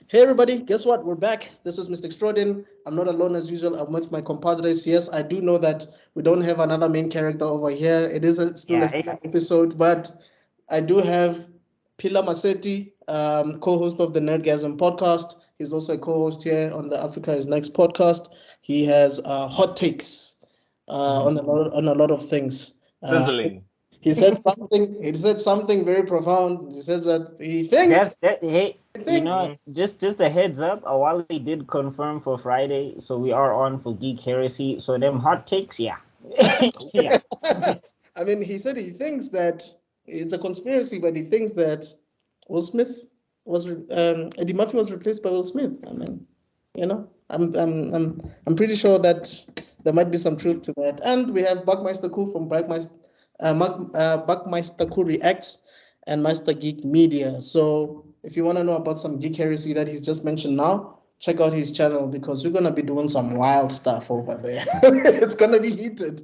Hey everybody, guess what? We're back. This is Mr. Extraordin. I'm not alone as usual. I'm with my compadres. Yes, I do know that we don't have another main character over here. It is still a filler episode, but I do have Pila Maseti, co-host of the Nerdgasm podcast. He's also a co-host here on the Africa is Next podcast. He has hot takes on a lot of things. Sizzling. He said something. He said something very profound. He says that he thinks. Just a heads up. Awali did confirm for Friday, so we are on for Geek Heresy. So them hot takes, yeah. Yeah. I mean, he said he thinks that it's a conspiracy, but he thinks that Will Smith was Eddie Murphy was replaced by Will Smith. I mean, I'm pretty sure that there might be some truth to that. And we have Buckmeister Cool from Buckmeister Cool Reacts and Master Geek Media. So if you want to know about some geek heresy that he's just mentioned now, check out his channel because we're gonna be doing some wild stuff over there. It's gonna be heated.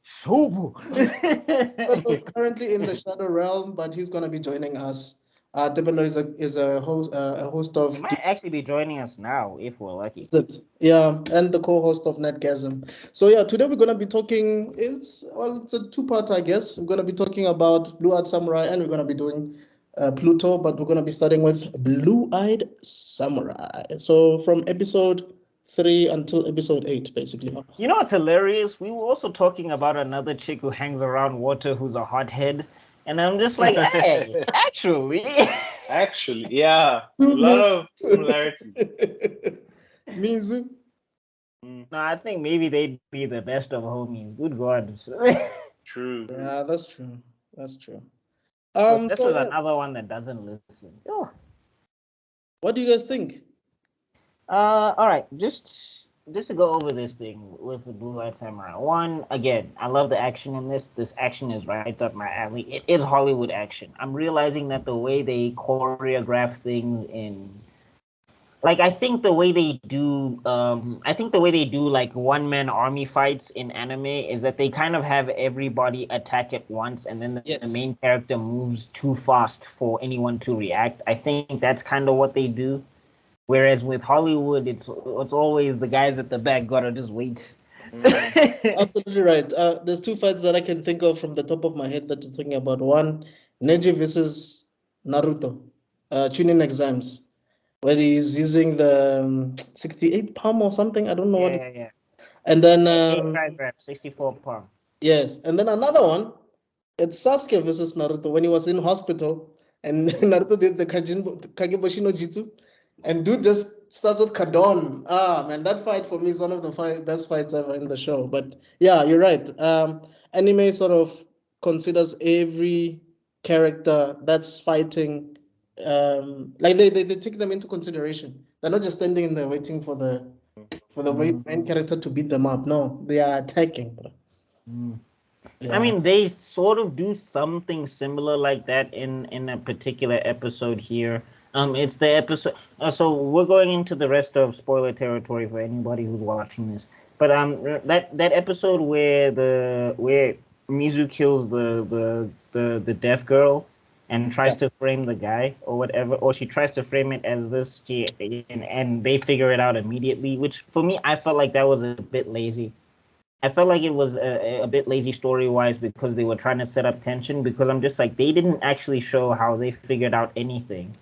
Sobo. But he's currently in the Shadow Realm, but he's gonna be joining us. Debelo is a host of. He might actually be joining us now if we're lucky. Yeah, and the co-host of Netgasm. So yeah, today we're gonna be talking. It's a two-part, I guess. We're gonna be talking about Blue-Eyed Samurai, and we're gonna be doing Pluto, but we're gonna be starting with Blue-Eyed Samurai. So from episode 3 until episode 8, basically. You know what's hilarious? We were also talking about another chick who hangs around water who's a hothead. And I'm just like, hey, actually, yeah, a lot of similarity. Mizu. No, I think maybe they'd be the best of homies. Good God. True. Yeah, that's true. That's true. This is another one that doesn't listen. Oh. What do you guys think? All right, just to go over this thing with the Blue-Eyed Samurai. One, again, I love the action in this. This action is right up my alley. It is Hollywood action. I'm realizing that the way they choreograph things I think the way they do like one-man army fights in anime is that they kind of have everybody attack at once, and then the main character moves too fast for anyone to react. I think that's kind of what they do. Whereas with Hollywood, it's always the guys at the back gotta just wait. Absolutely right. There's two fights that I can think of from the top of my head that you're talking about. One, Neji versus Naruto, tuning exams, where he's using the 68 palm or something. I don't know what. Yeah. And then 64 palm. Yes, and then another one. It's Sasuke versus Naruto when he was in hospital, and Naruto did the Kageboshi no Jitsu. And dude just starts with Kadon. Man, that fight for me is one of the best fights ever in the show. But yeah, you're right. Anime sort of considers every character that's fighting, like they take them into consideration. They're not just standing there waiting for the main character to beat them up. No, they are attacking. Yeah. I mean, they sort of do something similar like that in a particular episode here. It's the episode. So we're going into the rest of spoiler territory for anybody who's watching this. But that episode where Mizu kills the deaf girl and tries to frame the guy or whatever, or she tries to frame it as this, and they figure it out immediately. Which for me, I felt like that was a bit lazy. I felt like it was a bit lazy story-wise because they were trying to set up tension. Because I'm just like, they didn't actually show how they figured out anything.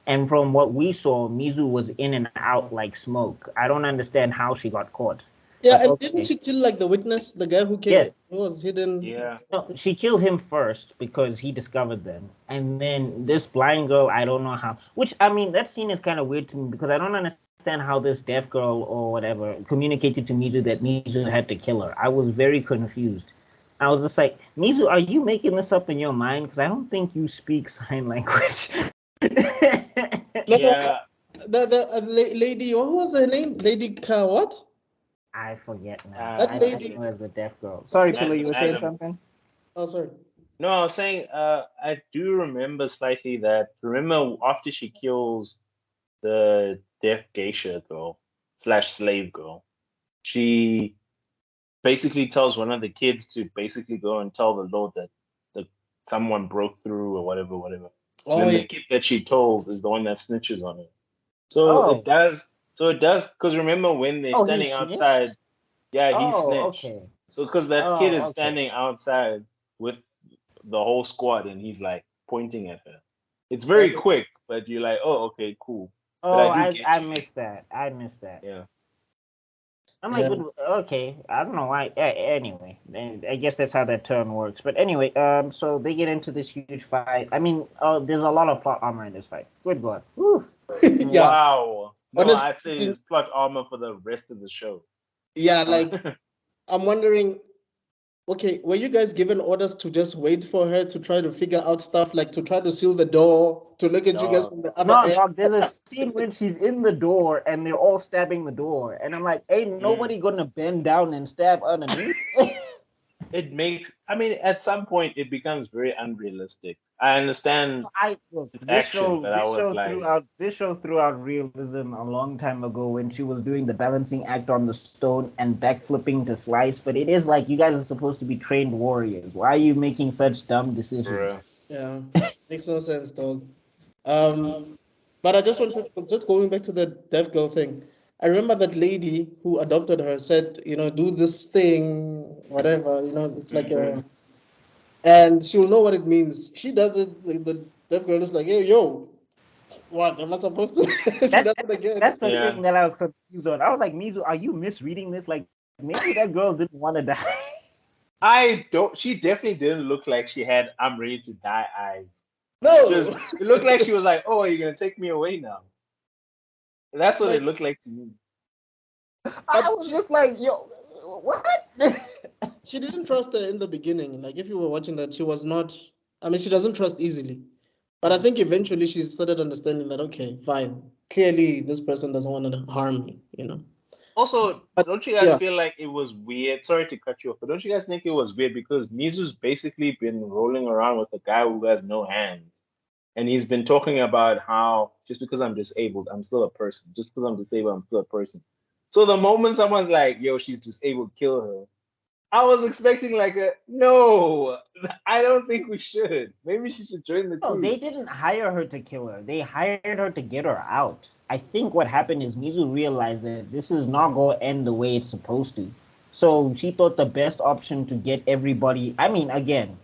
And from what we saw, Mizu was in and out like smoke. I don't understand how she got caught. Yeah, and didn't she kill like the witness, the guy who came? Yes. Who was hidden? Yeah. No, she killed him first because he discovered them. And then this blind girl, I don't know how. Which, I mean, that scene is kind of weird to me because I don't understand how this deaf girl or whatever communicated to Mizu that Mizu had to kill her. I was very confused. I was just like, Mizu, are you making this up in your mind? Because I don't think you speak sign language. Yeah. The lady, what was her name? Lady what? I forget now. That I lady know as the deaf girl. Sorry, Pilla, you were saying something? Oh, sorry. No, I was saying I do remember slightly that. Remember after she kills the deaf geisha girl / slave girl, she basically tells one of the kids to basically go and tell the Lord that someone broke through or whatever. Oh, then yeah. the kid that she told is the one that snitches on her. So Oh. it does. So it does. Because remember when they're Oh, he standing snitched? outside? Yeah, he Oh, snitched. okay. So because that Oh, kid is okay. standing outside with the whole squad, and he's like pointing at her. It's very quick, but you're like, oh, okay, cool. But Oh, I do get I you. missed that. I missed that. Yeah. I'm like, Yeah. okay, I don't know why. Anyway, I guess that's how that term works. But anyway, so they get into this huge fight. I mean, there's a lot of plot armor in this fight. Good God. Whew. Yeah. Wow. No, Honestly I'd say speaking, it's plot armor for the rest of the show. yeah, like I'm wondering, okay, were you guys given orders to just wait for her to try to figure out stuff, like to try to seal the door, to look at you guys Dog. from the other No, end? dog, there's a scene when she's in the door and they're all stabbing the door. And I'm like, ain't nobody gonna bend down and stab underneath. It makes, I mean, at some point it becomes very unrealistic. I understand Look, it's this action, show but I was like, this show threw out realism a long time ago when she was doing the balancing act on the stone and backflipping to slice. But it is like you guys are supposed to be trained warriors. Why are you making such dumb decisions? bruh. Yeah, makes no sense, dog. But I just wanted to, just going back to the deaf girl thing. I remember that lady who adopted her said, do this thing, whatever, it's like a, and she'll know what it means. She does it, the deaf girl is like, hey, yo, what am I supposed to? She does it again. That's the Yeah. thing that I was confused on. I was like, Mizu, are you misreading this? Like, maybe that girl didn't want to die. She definitely didn't look like she had I'm ready to die eyes. No. It looked like she was like, oh, are you going to take me away now? That's what Like- it looked like to me. I was just like, yo, what? She didn't trust her in the beginning. Like if you were watching that, she was not. I mean, she doesn't trust easily. But I think eventually she started understanding that okay, fine. Clearly, this person doesn't want to harm me. Also, But don't you guys yeah, feel like it was weird? Sorry to cut you off, but don't you guys think it was weird because Mizu's basically been rolling around with a guy who has no hands, and he's been talking about how just because I'm disabled, I'm still a person. Just because I'm disabled, I'm still a person. So the moment someone's like, "Yo, she's disabled, kill her," I was expecting like no, I don't think we should. Maybe she should join the No, crew. they didn't hire her to kill her. They hired her to get her out. I think what happened is Mizu realized that this is not going to end the way it's supposed to. So she thought the best option to get everybody. I mean, again,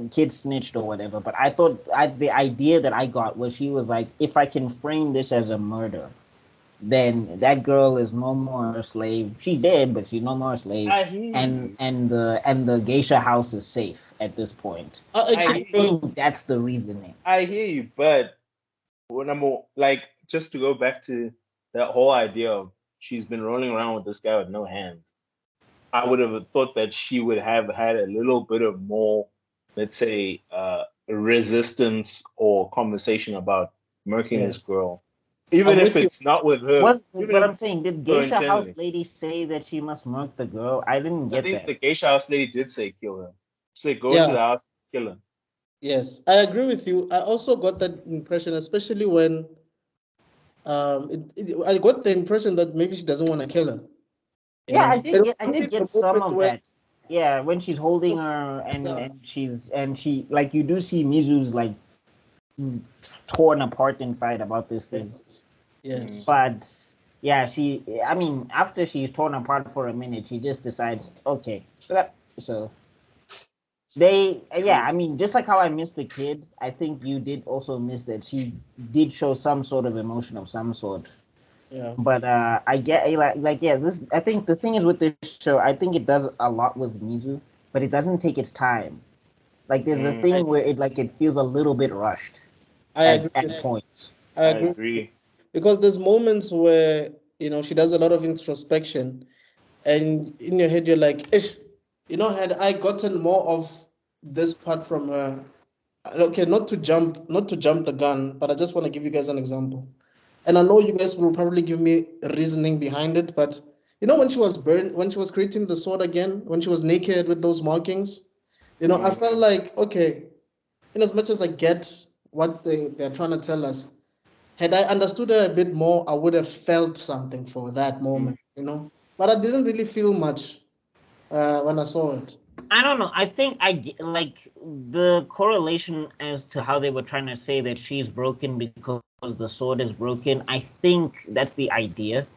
kids snitched or whatever. But I thought the idea that I got was she was like, if I can frame this as a murder, then that girl is no more a slave. She's dead, but she's no more a slave. I hear you. And the geisha house is safe at this point. I I actually, think that's the reasoning. I hear you, but when I'm like, just to go back to that whole idea of she's been rolling around with this guy with no hands, I would have thought that she would have had a little bit of more, let's say, resistance or conversation about murking this yes, girl, even I'm if with you. it's not with her. But I'm saying, did so geisha intently. house lady say that she must murk the girl? I didn't I get think that. the geisha house lady did say kill her. She said go Yeah. into the house, kill her. Yes, I agree with you. I also got that impression, especially when I got the impression that maybe she doesn't want to kill her. Yeah, I It did get the some moment of where- that. Yeah, when she's holding her Yeah. and she like you do see Mizu's like torn apart inside about this thing. Yes. But yeah, I mean, after she's torn apart for a minute, she just decides, okay. So I mean, just like how I missed the kid, I think you did also miss that she did show some sort of emotion of some sort. Yeah. But I get this. I think the thing is with this show, I think it does a lot with Mizu, but it doesn't take its time. Like there's a thing where it feels a little bit rushed I agree. at points. I agree. Because there's moments where she does a lot of introspection, and in your head you're like, Ish, had I gotten more of this part from her, okay, not to jump the gun, but I just want to give you guys an example. And I know you guys will probably give me reasoning behind it, but when she was burned, when she was creating the sword again, when she was naked with those markings, I felt like, okay, in as much as I get what they're trying to tell us, had I understood her a bit more, I would have felt something for that moment, But I didn't really feel much when I saw it. I don't know. I think like the correlation as to how they were trying to say that she's broken because the sword is broken. I think that's the idea.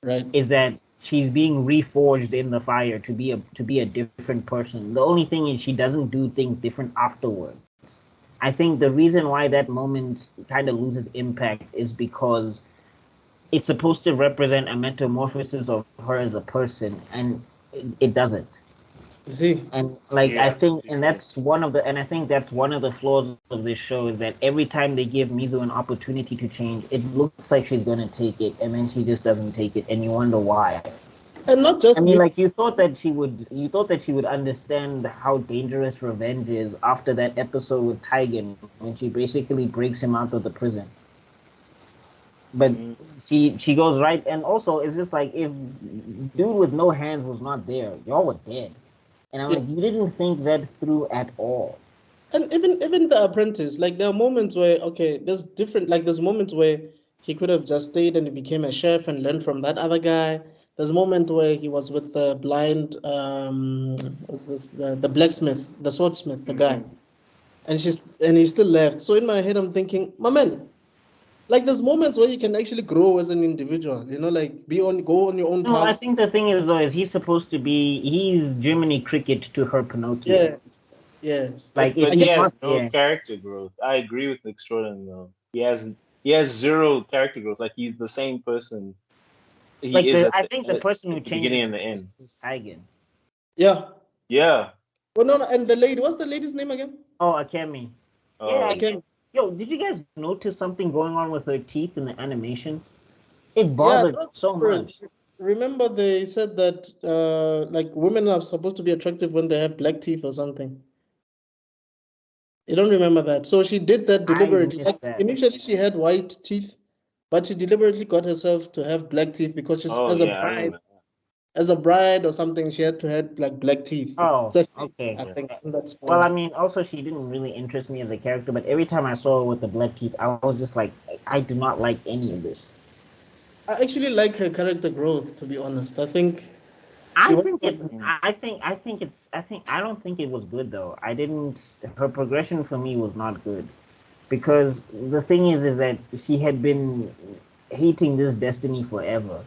Right. Is that she's being reforged in the fire to be a different person. The only thing is she doesn't do things different afterwards. I think the reason why that moment kind of loses impact is because it's supposed to represent a metamorphosis of her as a person, and it doesn't. You see? And like Yeah, I think, and I think that's one of the flaws of this show is that every time they give Mizu an opportunity to change, it looks like she's gonna take it, and then she just doesn't take it, and you wonder why. And not just I mean, me. like you thought that she would understand how dangerous revenge is after that episode with Tigan when she basically breaks him out of the prison. But she goes right, and also it's just like if dude with no hands was not there, y'all were dead. And I'm like, you didn't think that through at all. And even the apprentice, like there are moments where there's moments where he could have just stayed and he became a chef and learned from that other guy. There's a moment where he was with the blind what's this the blacksmith, the swordsmith, the guy. And he still left. So in my head I'm thinking, my man, like there's moments where you can actually grow as an individual, like go on your own No, path. I think the thing is though is he's Jiminy Cricket to her Pinocchio. Yes. Like but if he he's has not no there, character growth. I agree with Nick Jordan though. He has zero character growth. Like he's the same person he like is I think the person who at the beginning changes and the end. is Tigan. Yeah. Yeah. Well, no, and the lady, what's the lady's name again? Oh, Akemi. Oh, Yeah, Akemi. Yo, did you guys notice something going on with her teeth in the animation? It Yeah, bothered that's so different. much. Remember they said that like women are supposed to be attractive when they have black teeth or something. You don't remember that? So she did that I deliberately. missed Like, that. initially she had white teeth, but she deliberately got herself to have black teeth because she's oh yeah, I remember. as a bride or something, she had to have like black teeth. Oh, So okay. I think that's Well, I mean, also she didn't really interest me as a character, but every time I saw her with the black teeth, I was just like, I do not like any of this. I actually like her character growth, to be honest. I think she I was. think it's. I don't think it was good though. I didn't. Her progression for me was not good, because the thing is that she had been hating this destiny forever,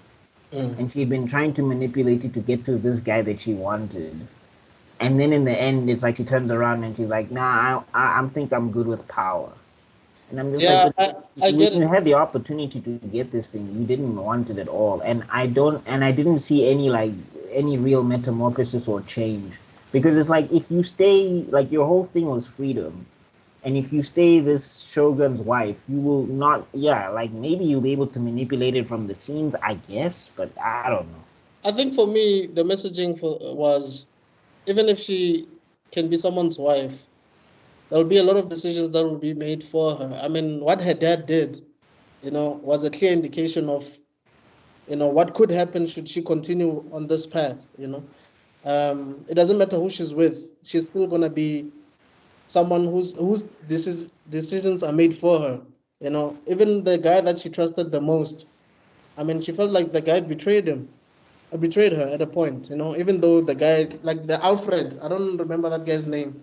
and she'd been trying to manipulate it to get to this guy that she wanted. And then in the end, it's like she turns around and she's like, "Nah, I think I'm good with power." And I'm just Yeah, like, I when get you it. had the opportunity to get this thing, you didn't want it at all. And I didn't see any real metamorphosis or change, because it's like if you stay, like your whole thing was freedom, and if you stay this shogun's wife, you will not. Yeah, like maybe you'll be able to manipulate it from the scenes, I guess, but I don't know. I think for me, the messaging was even if she can be someone's wife, there will be a lot of decisions that will be made for her. I mean, what her dad did, was a clear indication of, what could happen should she continue on this path. It doesn't matter who she's with; she's still gonna be someone whose decisions are made for her. Even the guy that she trusted the most. I mean, she felt like the guy betrayed her at a point, even though the guy, like the Alfred, I don't remember that guy's name.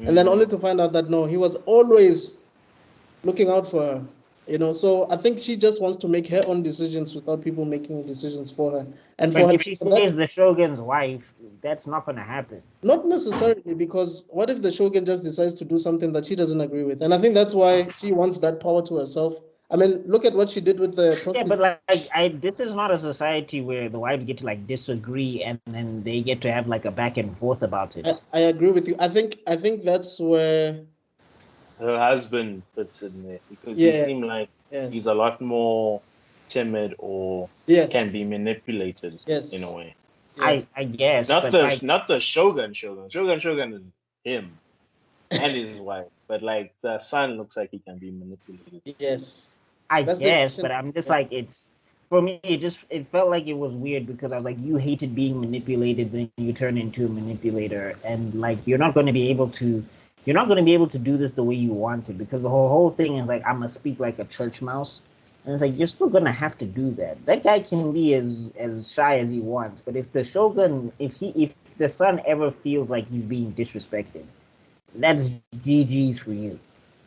And then only to find out that no, he was always looking out for her, So I think she just wants to make her own decisions without people making decisions for her. And for Like her, if she stays the shogun's wife, that's not gonna happen. not necessarily, because what if the shogun just decides to do something that she doesn't agree with? And I think that's why she wants that power to herself. I mean, look at what she did with the Yeah, but this is not a society where the wives get to like disagree and then they get to have like a back and forth about it. I agree with you. I think that's where Her husband fits in there because he yeah seemed like yes he's a lot more timid or can yes be manipulated in a yes way. yes I guess, but like Not the Shogun Shogun. Shogun is him and his wife. But like the son looks like he can be manipulated. yes I that's the guess, question. but I'm just Yeah. like it's for me. It felt like it was weird because I was like, you hated being manipulated, then you turn into a manipulator, and like you're not going to be able to. You're not going to be able to do this the way you want to, because the whole thing is like I'm gonna speak like a church mouse. And it's like you're still gonna have to do that. That guy can be as shy as he wants, but if the shogun, if the son ever feels like he's being disrespected, that's GG's for you.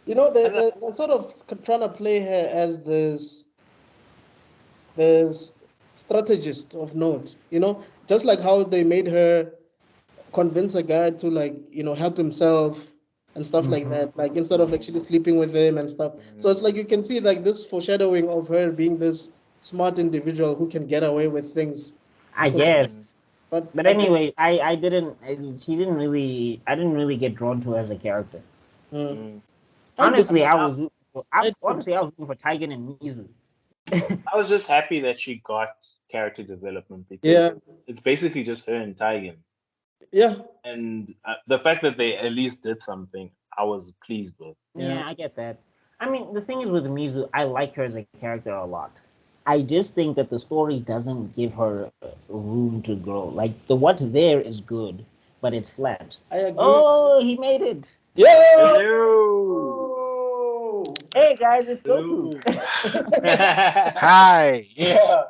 You know, they're sort of trying to play her as this strategist of note. You know, just like how they made her convince a guy to, like, you know, help himself and stuff like that, like instead of actually sleeping with him and stuff. So it's like you can see like this foreshadowing of her being this smart individual who can get away with things. I guess. But anyway, I didn't I didn't really get drawn to her as a character. Honestly, I was looking for Taigen and Mizu. I was just happy that she got character development because it's basically just her and Taigen. Yeah. And the fact that they at least did something, I was pleased with. Yeah, I get that. I mean, the thing is with Mizu, I like her as a character a lot. I just think that the story doesn't give her room to grow. Like, what's there is good, but it's flat. I agree. Oh, he made it. Yeah. Oh. Hey, guys, it's Goku. Hi. Yeah.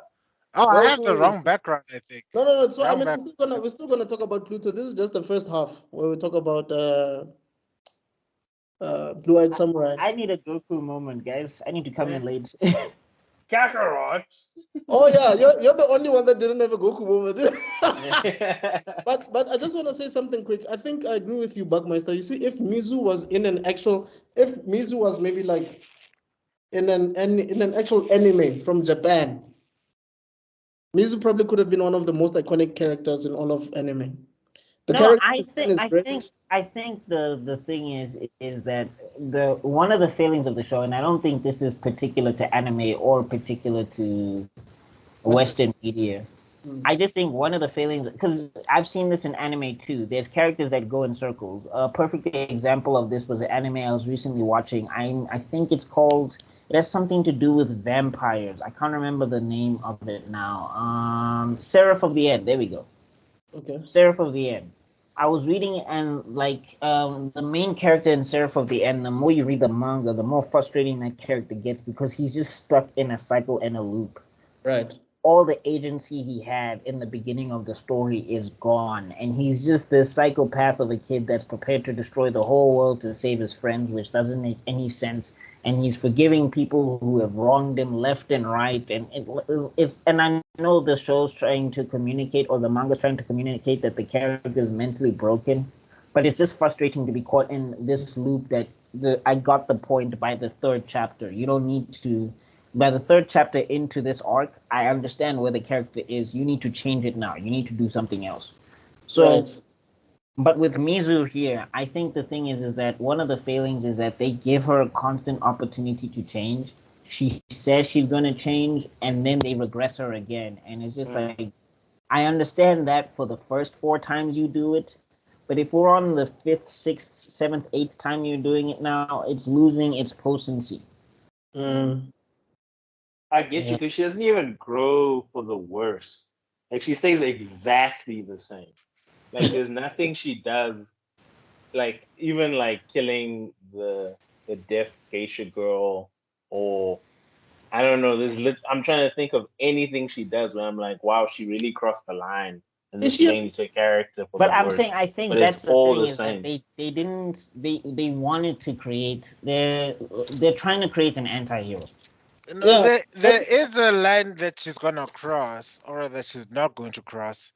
Oh, I have the wrong background, I think. No. So I mean, we're still gonna talk about Pluto. This is just the first half where we talk about Blue-Eyed Samurai. I need a Goku moment, guys. I need to come in late. Kakarot. Oh yeah, you're the only one that didn't have a Goku moment. But I just want to say something quick. I think I agree with you, Buckmeister. You see, if Mizu was maybe like in an actual anime from Japan, Mizu probably could have been one of the most iconic characters in all of anime. I think the thing is that one of the failings of the show, and I don't think this is particular to anime or particular to Western media. I just think one of the failings, because I've seen this in anime too. There's characters that go in circles. A perfect example of this was an anime I was recently watching. I think it's called. It has something to do with vampires. I can't remember the name of it now. Seraph of the End. There we go. Okay. Seraph of the End. I was reading it, and like the main character in Seraph of the End, the more you read the manga, the more frustrating that character gets because he's just stuck in a cycle and a loop. Right. All the agency he had in the beginning of the story is gone, and he's just this psychopath of a kid that's prepared to destroy the whole world to save his friends, which doesn't make any sense. And he's forgiving people who have wronged him left and right. And I know the show's trying to communicate, or the manga's trying to communicate, that the character is mentally broken, but it's just frustrating to be caught in this loop that I got the point by the third chapter. You don't need to. By the third chapter into this arc, I understand where the character is. You need to change it now. You need to do something else. So, right. But with Mizu here, I think the thing is that one of the failings is that they give her a constant opportunity to change. She says she's going to change, and then they regress her again. And it's just like, I understand that for the first 4 times you do it, but if we're on the 5th, 6th, 7th, 8th time you're doing it now, it's losing its potency. I get you, because she doesn't even grow for the worse. Like, she stays exactly the same. Like, there's nothing she does, like, even like killing the deaf geisha girl, or I don't know. I'm trying to think of anything she does where I'm like, wow, she really crossed the line and this changed her character. But I'm saying, I think that's the thing is that they wanted to create. They're trying to create an anti-hero. No, there is a line that she's gonna cross, or that she's not going to cross.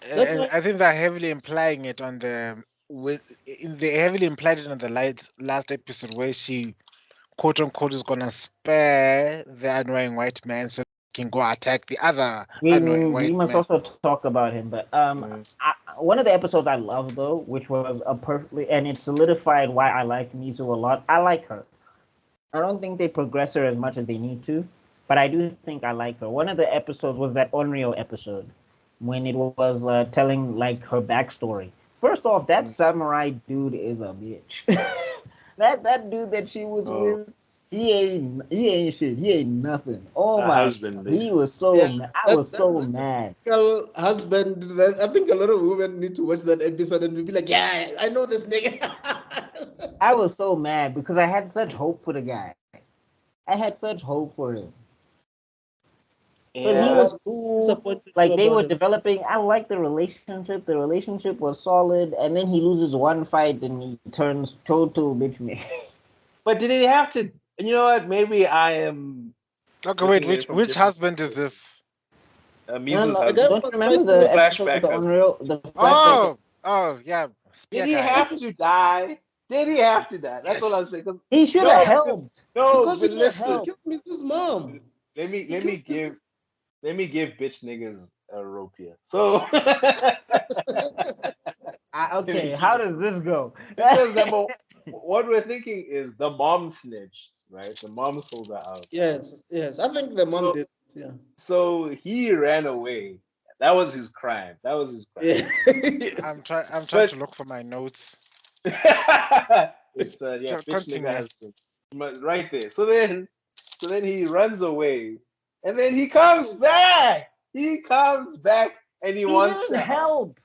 And I think they're heavily implying it on they heavily implied it on the last episode where she, quote unquote, is gonna spare the annoying white man so he can go attack the other annoying white man. We must also talk about him, but one of the episodes I love though, which was and it solidified why I like Mizu a lot. I like her. I don't think they progress her as much as they need to, but I do think I like her. One of the episodes was that Onryo episode, when it was telling like her backstory. First off, that samurai dude is a bitch. that dude that she was with, he ain't shit. He ain't nothing. Oh my husband. He was so mad. I was so mad. Husband, I think a lot of women need to watch that episode and be like, yeah, I know this nigga. I was so mad because I had such hope for the guy. I had such hope for him. Because Yeah. he was cool. Disappointed Like you they about were him. developing. I liked the relationship. The relationship was solid, and then he loses one fight and he turns total bitch man. But did he have to? You know what? Maybe I am. Okay, wait, looking at it from which different husband is this? Mizu's The guy husband. Don't you was remember fighting the with episode Flashback of the husband. Unreal, the flashback? Oh, yeah, Did spear he guy. have to die? Did he have to die? That's what I'm saying. He should No, have because- helped. No, because but he listen. killed Mrs. Mom. Let me He let me killed give Mrs. bitch niggas a rope here. So Okay, how does this go? because what we're thinking is the mom snitched, right? The mom sold her out. Yes. I think the mom So did. Yeah. so he ran away. That was his crime. That was his crime. Yeah. Yes. I'm trying But- to look for my notes. It's yeah, bitch Continue. nigga husband. Right there. So then he runs away, and then he comes back. He comes back, and he He wants didn't to help.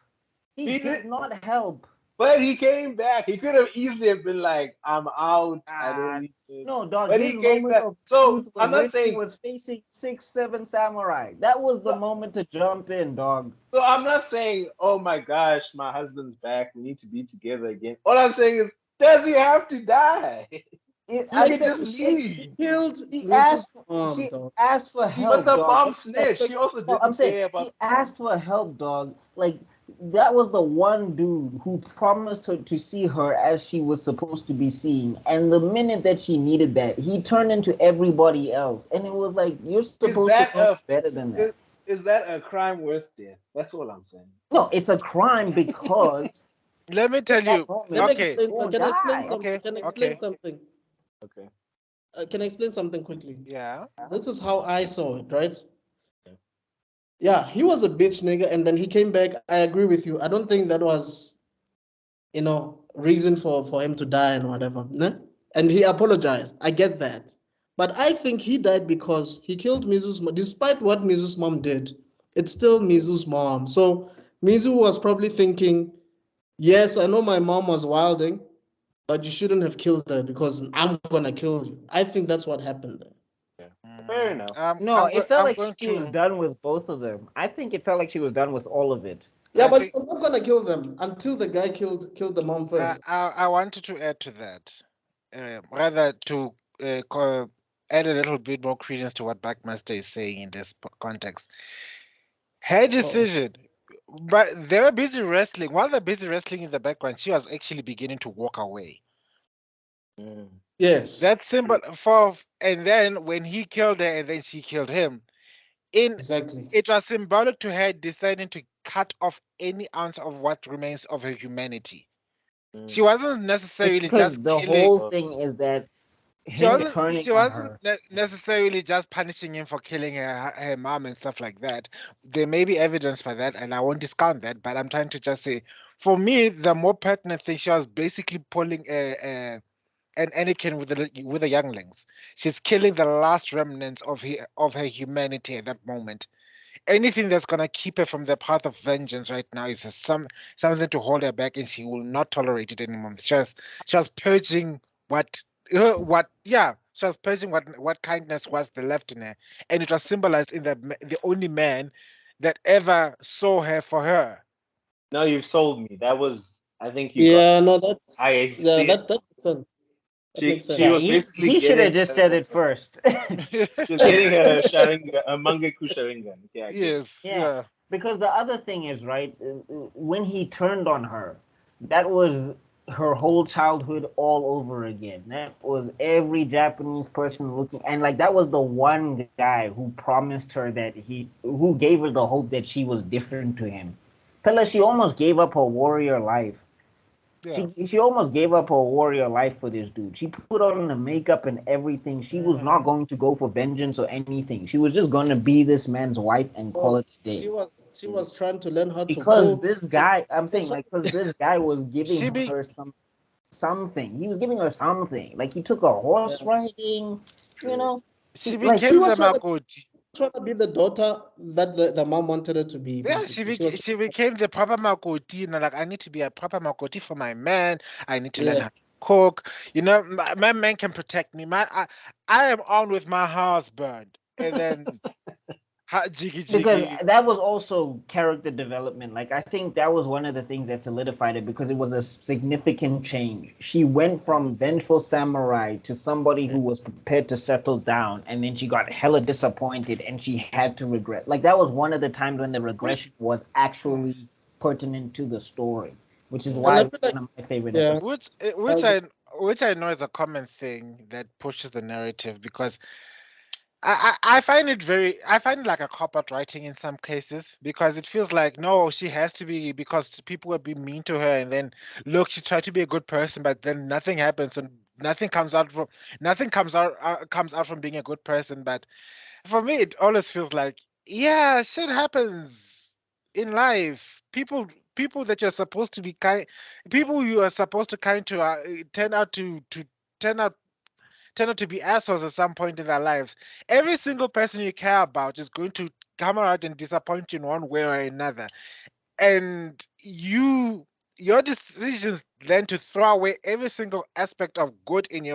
He He did did- not help. But he came back. He could have easily have been like, "I'm out. I don't need this." No, dog. But his he came moment back. of So truth was I'm when not he saying. was facing 6-7 samurai. That was the moment to jump in, dog. So I'm not saying, "Oh my gosh, my husband's back. We need to be together again." All I'm saying is, does he have to die? It, He I can said just she leave. Killed she Mrs. asked Mom, she dog. asked for But help, the dog. mom Let's snitched. respect- She also No, I'm didn't saying care about. she asked for help, dog. Like that was the one dude who promised her to see her as she was supposed to be seen. And the minute that she needed that, he turned into everybody else. And it was like you're supposed to that know a- better than that. Is that a crime worth death? That's all I'm saying. No, it's a crime because Let me tell at that you. moment, Let me Okay. explain. or Can I explain die. something? Okay, Can I explain okay. something? Okay. Can I explain something quickly? Yeah. This is how I saw it, right? Yeah, he was a bitch nigga, and then he came back. I agree with you. I don't think that was, reason for him to die and whatever. Ne? And he apologized. I get that. But I think he died because he killed Mizu's mom. Despite what Mizu's mom did, it's still Mizu's mom. So Mizu was probably thinking, yes, I know my mom was wilding, but you shouldn't have killed her because I'm gonna kill you. I think that's what happened there. Fair enough. No, it felt I'm like going she was to. done with both of them. I think it felt like she was done with all of it. Yeah, I but think- she was not gonna kill them until the guy killed the mom first. I wanted to add to that, rather to add a little bit more credence to what Backmaster is saying in this context. Her decision, but they were busy wrestling. While they're busy wrestling in the background, she was actually beginning to walk away. Yes. That symbol for, and then when he killed her and then she killed him, Exactly. it was symbolic to her deciding to cut off any ounce of what remains of her humanity. She wasn't necessarily Because just the killing. whole thing is that She him wasn't. turning She on wasn't her. necessarily just punishing him for killing her mom and stuff like that. There may be evidence for that, and I won't discount that. But I'm trying to just say, for me, the more pertinent thing, she was basically pulling an Anakin with the younglings. She's killing the last remnants of her humanity at that moment. Anything that's gonna keep her from the path of vengeance right now is something to hold her back, and she will not tolerate it anymore. She was purging she was purging what kindness was the left in her, and it was symbolized in the only man that ever saw her for her. No, you've sold me. That was. I think you got. Yeah, no, that's I yeah, see it. that makes sense. That makes sense. She Yeah, was basically he should have getting. just said it first. She was getting her Sharingan, a Mangeku Sharingan. Yeah, I get it. Yes, Yeah, yeah. because the other thing is, right, when he turned on her, that was her whole childhood all over again. That was every Japanese person looking, and like that was the one guy who promised her who gave her the hope that she was different to him. Pella, she almost gave up her warrior life. Yeah. She almost gave up her warrior life for this dude. She put on the makeup and everything. She was not going to go for vengeance or anything. She was just going to be this man's wife and call it a day. She was trying to learn how to Because cook. this guy, I'm saying, like, because this guy was giving She be- her something. He was giving her something. Like he took her horse riding. You know, She like became was the trying to- Makoti. trying to be the daughter that the mom wanted her to be. Yeah, Basically. she became the proper Makoti. And like, I need to be a proper Makoti for my man. I need to learn Yeah. how to cook. My man can protect me. I am on with my husband, and then jiggy Because jiggy. that was also character development. Like I think that was one of the things that solidified it because it was a significant change. She went from vengeful samurai to somebody who was prepared to settle down, and then she got hella disappointed and she had to regret. Like that was one of the times when the regression was actually pertinent to the story, which is And I why feel it's like, one of my favorite yeah, episodes. Which I know is a common thing that pushes the narrative because I find it like a cop-out writing in some cases because it feels like no, she has to be because people will be mean to her and then look, she tried to be a good person, but then nothing happens and nothing comes out from being a good person. But for me, it always feels like yeah, shit happens in life. People that you're supposed to be kind, people you are supposed to kind to turn out to turn out turn out to be assholes at some point in their lives. Every single person you care about is going to come around and disappoint you in one way or another. And your decisions then to throw away every single aspect of good in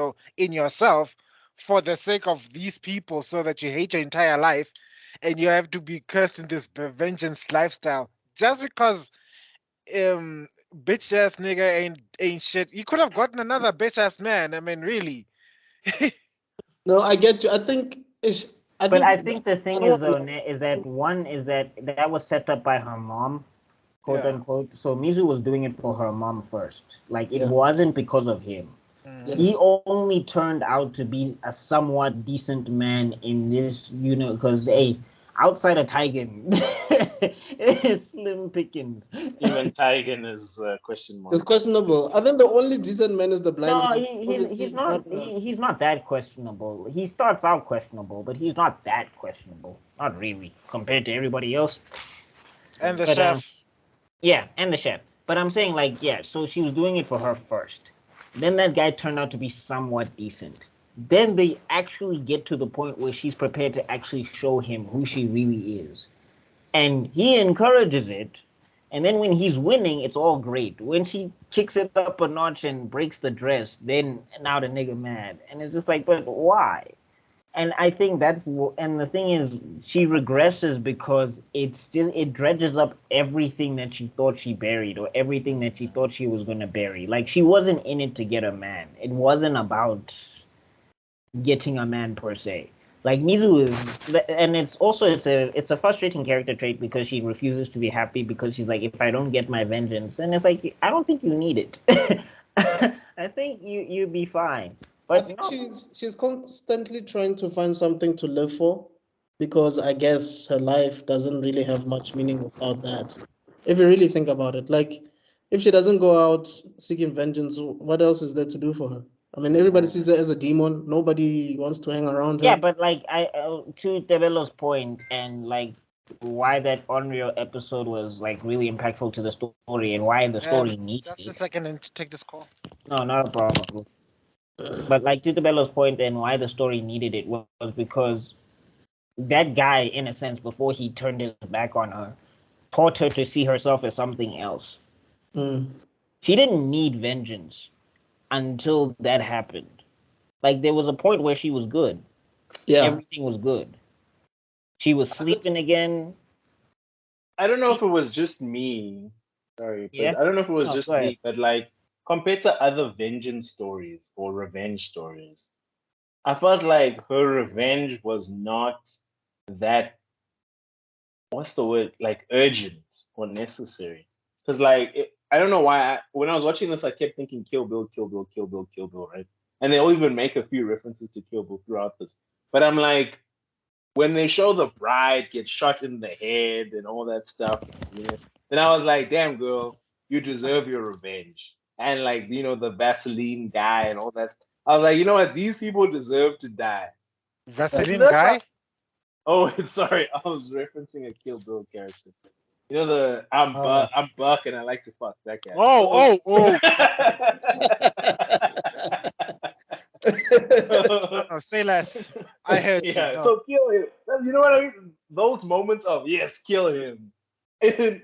yourself for the sake of these people so that you hate your entire life and you have to be cursed in this vengeance lifestyle just because bitch ass nigga ain't shit. You could have gotten another bitch ass man. I mean really. no, I get you. I think I But think I think the I thing don't is want though, to. is that one is that was set up by her mom, quote Yeah. unquote. So Mizu was doing it for her mom first. Like it Yeah. wasn't because of him. He Yes. only turned out to be a somewhat decent man in this, because hey, outside of Tiger, slim pickings. Even Tigan is question It's mark. questionable. I think the only decent man is the blind No, guy. he's Obviously, he's it's not not. he's not that questionable. He starts out questionable, but he's not that questionable. Not really compared to everybody else. And the But chef. yeah, and the chef. But I'm saying like yeah, so she was doing it for her first. Then that guy turned out to be somewhat decent. Then they actually get to the point where she's prepared to actually show him who she really is. And he encourages it. And then when he's winning, it's all great. When she kicks it up a notch and breaks the dress, then now the nigga mad. And it's just like, but why? And I think and the thing is, she regresses because it dredges up everything that she thought she buried or everything that she thought she was going to bury. Like she wasn't in it to get a man. It wasn't about getting a man per se. Like Mizu is, and it's a frustrating character trait because she refuses to be happy because she's like, if I don't get my vengeance, and it's like I don't think you need it. I think you'd be fine. I But think no, she's constantly trying to find something to live for, because I guess her life doesn't really have much meaning without that. If you really think about it, like if she doesn't go out seeking vengeance, what else is there to do for her? I mean, everybody sees her as a demon. Nobody wants to hang around yeah, her. but like to Develo's point and like why that Unreal episode was like really impactful to the story and why the story needed Just a it. second and take this call. No, not a problem. But like to Develo's point and why the story needed it was because that guy, in a sense, before he turned his back on her, taught her to see herself as something else. Mm. She didn't need vengeance until that happened. Like there was a point where she was good. Yeah. Everything was good. She was sleeping again. I don't know if She, it was just me. Sorry, but yeah. I don't know if it was No, just go ahead. me, but like compared to other vengeance stories or revenge stories, I felt like her revenge was not that, what's the word, like urgent or necessary. Because I don't know why when I was watching this, I kept thinking Kill Bill, Kill Bill, Kill Bill, Kill Bill, right? And they'll even make a few references to Kill Bill throughout this. But I'm like, when they show the bride get shot in the head and all that stuff, then I was like, damn girl, you deserve your revenge. And like, the Vaseline guy and all that. I was like, you know what? These people deserve to die. Vaseline That's how. guy? Oh, sorry, I was referencing a Kill Bill character. You know the I'm Buck and I like to fuck that guy. Oh. No, say less. I heard you. Yeah, No. so kill him. You know what I mean? Those moments of yes, kill him. And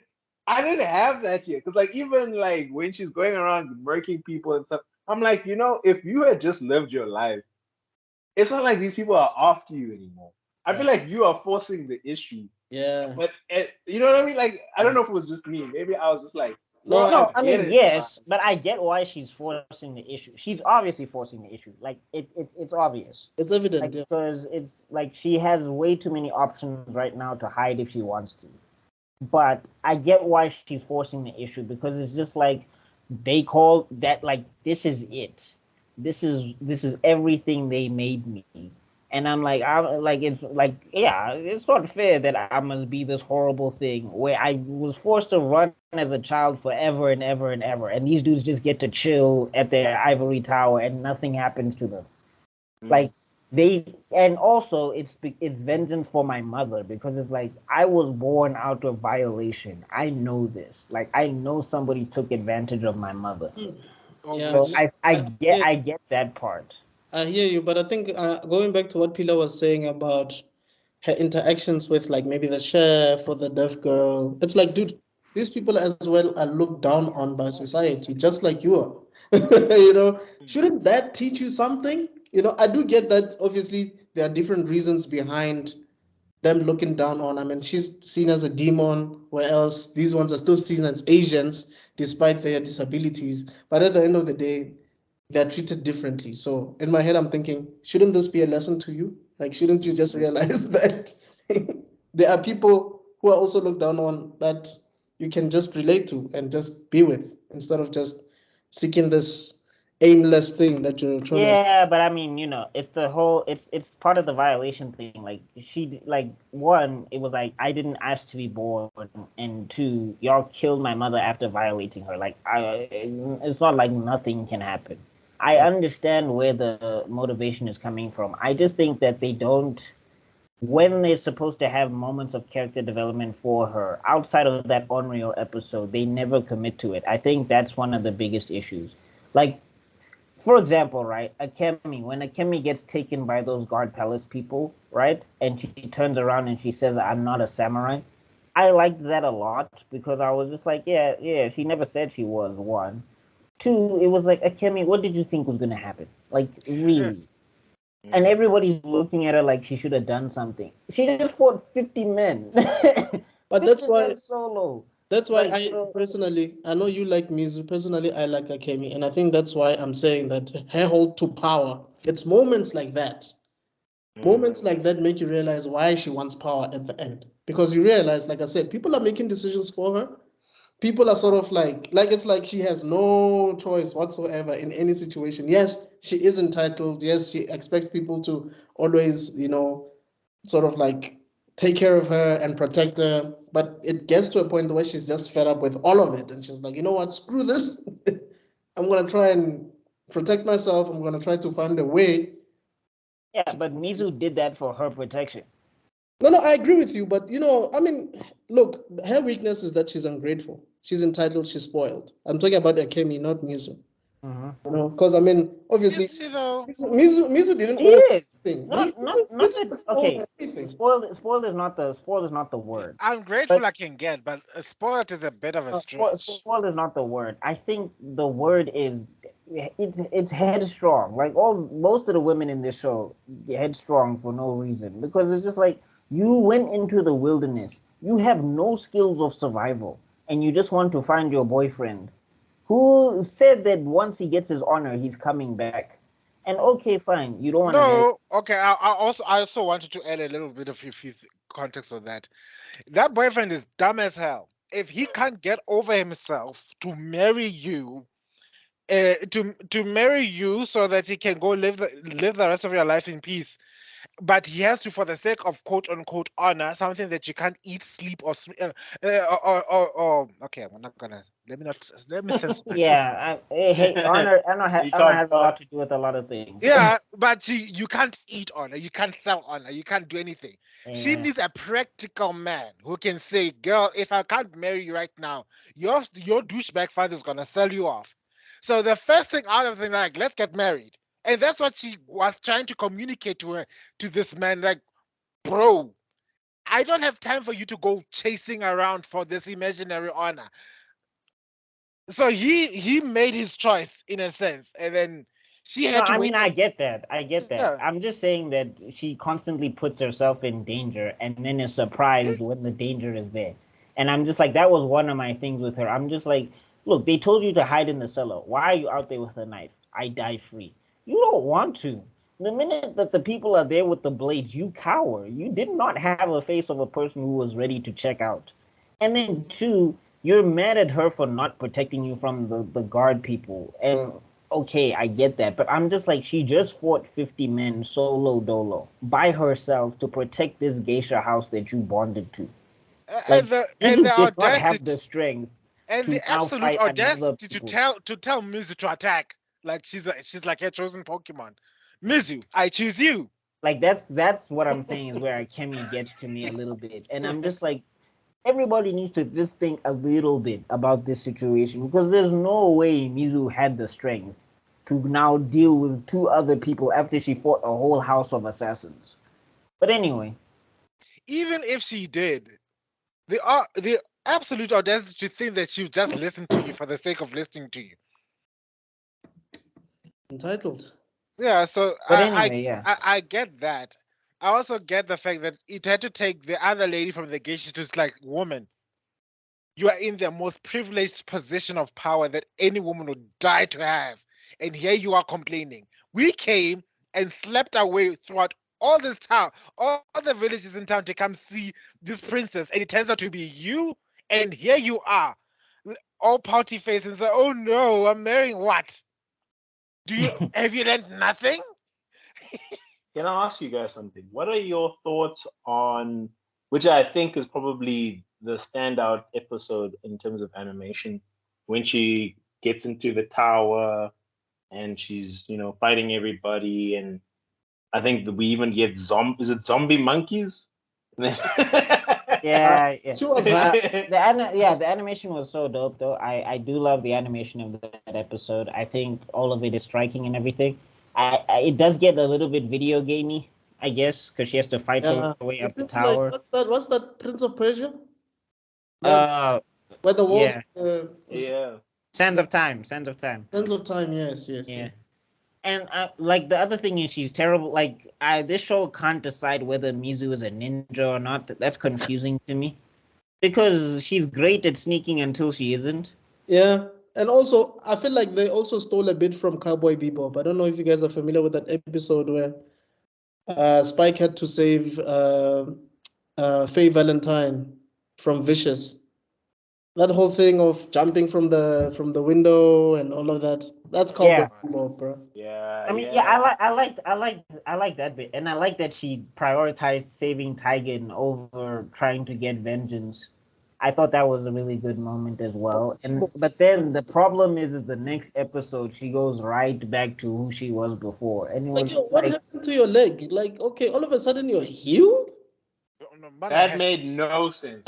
I didn't have that yet because like even like when she's going around murking people and stuff, I'm like, if you had just lived your life, it's not like these people are after you anymore. I feel like you are forcing the issue. Yeah. But you know what I mean? Like, I don't know if it was just me. Maybe I was just like, No, No, I get mean it, yes, but I get why she's forcing the issue. She's obviously forcing the issue. Like it's obvious. it's evident. Like Yeah. because it's like she has way too many options right now to hide if she wants to. But I get why she's forcing the issue because it's just like they call that like this is it. This is everything they made me. And I'm like it's like yeah, it's not fair that I must be this horrible thing where I was forced to run as a child forever and ever and ever, and these dudes just get to chill at their ivory tower and nothing happens to them. Like they and also it's vengeance for my mother because it's like I was born out of violation. I know this. Like I know somebody took advantage of my mother. Yeah. So Yeah. I get that part. I hear you, but I think going back to what Pila was saying about her interactions with like maybe the chef or the deaf girl, it's like, dude, these people as well are looked down on by society, just like you are. Shouldn't that teach you something? I do get that obviously there are different reasons behind them looking down on. I mean, she's seen as a demon, where else these ones are still seen as Asians despite their disabilities. But at the end of the day, they're treated differently. So in my head, I'm thinking, shouldn't this be a lesson to you? Like, shouldn't you just realize that there are people who are also looked down on that you can just relate to and just be with instead of just seeking this aimless thing that you're trying to. Yeah, but I mean, it's the whole it's part of the violation thing. Like she like one, it was like I didn't ask to be born, and two, y'all killed my mother after violating her. Like it's not like nothing can happen. I understand where the motivation is coming from. I just think that they don't when they're supposed to have moments of character development for her outside of that Onryo episode, they never commit to it. I think that's one of the biggest issues. Like for example, right, Akemi, when Akemi gets taken by those guard palace people, right, and she turns around and she says, "I'm not a samurai." I liked that a lot because I was just like, yeah, she never said she was one. Two, it was like, Akemi, what did you think was gonna happen? Like, really? And everybody's looking at her like she should have done something. She just fought 50 men. But 50 that's why men solo. That's why Like, I know you like Mizu. Personally, I like Akemi, and I think that's why I'm saying that her hold to power. It's moments like that make you realize why she wants power at the end. Because you realize, like I said, people are making decisions for her. People are sort of like it's like she has no choice whatsoever in any situation. Yes, she is entitled. Yes, she expects people to always, sort of like take care of her and protect her. But it gets to a point where she's just fed up with all of it. And she's like, you know what, screw this. I'm going to try and protect myself. I'm going to try to find a way. yeah, but Mizu did that for her protection. No, I agree with you. But, I mean, look, her weakness is that she's ungrateful. She's entitled. She's spoiled. I'm talking about Akemi, not Mizu. Because I mean, obviously, Is he though? Mizu didn't She own is anything. not Mizu that doesn't own okay. anything. Spoiled is not the word. Ungrateful But I can get, but spoiled is a bit of a stretch. spoiled is not the word. I think the word is it's headstrong. Like most of the women in this show, they're headstrong for no reason because it's just like you went into the wilderness. You have no skills of survival, and you just want to find your boyfriend, who said that once he gets his honor, he's coming back. And okay, fine, you don't want to marry. No, okay. I also wanted to add a little bit of few context on that. That boyfriend is dumb as hell. If he can't get over himself to marry you, to marry you so that he can go live the rest of your life in peace, but he has to, for the sake of quote unquote honor, something that you can't eat, sleep, or okay, I'm not gonna let me censor myself. Yeah, hey, You honor can't has a lot to do with a lot of things. Yeah, but you can't eat honor, you can't sell honor, you can't do anything. She Yeah. needs a practical man who can say, "Girl, if I can't marry you right now, your douchebag father is gonna sell you off." So the first thing out of the like, let's get married, and that's what she was trying to communicate to this man, like, bro, I don't have time for you to go chasing around for this imaginary honor. So he made his choice in a sense, and then she No, had to I wait. mean, I get that. I get that. Yeah. I'm just saying that she constantly puts herself in danger and then is surprised when the danger is there. And I'm just like, that was one of my things with her. I'm just like, look, they told you to hide in the cellar. Why are you out there with a knife? I die free. You don't want to. The minute that the people are there with the blades, you cower. You did not have a face of a person who was ready to check out. And then two, you're mad at her for not protecting you from the guard people. And okay, I get that, but I'm just like, she just fought 50 men solo dolo by herself to protect this geisha house that you bonded to. Like, And Mizu the did not have the audacity strength and to the now absolute fight another audacity to people. tell Mizu to attack like she's like her chosen Pokemon. Mizu, I choose you. Like, that's what I'm saying is where Kemi gets to me a little bit, and I'm just like, everybody needs to just think a little bit about this situation because there's no way Mizu had the strength to now deal with two other people after she fought a whole house of assassins. But anyway, Even if she did, the absolute audacity to think that she would just listen to you for the sake of listening to you. Entitled. Yeah, so but anyway, yeah. I get that. I also get the fact that it had to take the other lady from the geisha to like, woman, you are in the most privileged position of power that any woman would die to have. And here you are complaining. We came and slept our way throughout all this town, all the villages in town to come see this princess, and it turns out to be you. And here you are, all pouty face and say, "Oh no, I'm marrying what? Have you learned nothing?" Can I ask you guys something? What are your thoughts on, which I think is probably the standout episode in terms of animation, when she gets into the tower and she's, fighting everybody, and I think that we even get is it zombie monkeys? Yeah, yeah. She was hot. The animation was so dope though. I do love the animation of that episode. I think all of it is striking and everything. It does get a little bit video gamey, I guess, because she has to fight her way It up the seems like tower. what's that Prince of Persia? That Uh, where the walls yeah. Yeah. Sands of Time. Sands of Time. Sands of Time, yes. Yeah. And like the other thing is she's terrible. Like this show can't decide whether Mizu is a ninja or not. That's confusing to me because she's great at sneaking until she isn't. Yeah. And also I feel like they also stole a bit from Cowboy Bebop. I don't know if you guys are familiar with that episode where Spike had to save Faye Valentine from Vicious. That whole thing of jumping from the window and all of that. That's Cowboy Yeah. Bebop, bro. Yeah. I mean, yeah, I like that bit, and I like that she prioritized saving Tigan over trying to get vengeance. I thought that was a really good moment as well. But then the problem is the next episode she goes right back to who she was before, and it It's was like, yo, just what like, happened to your leg? Like, okay, all of a sudden you're healed? That made no sense.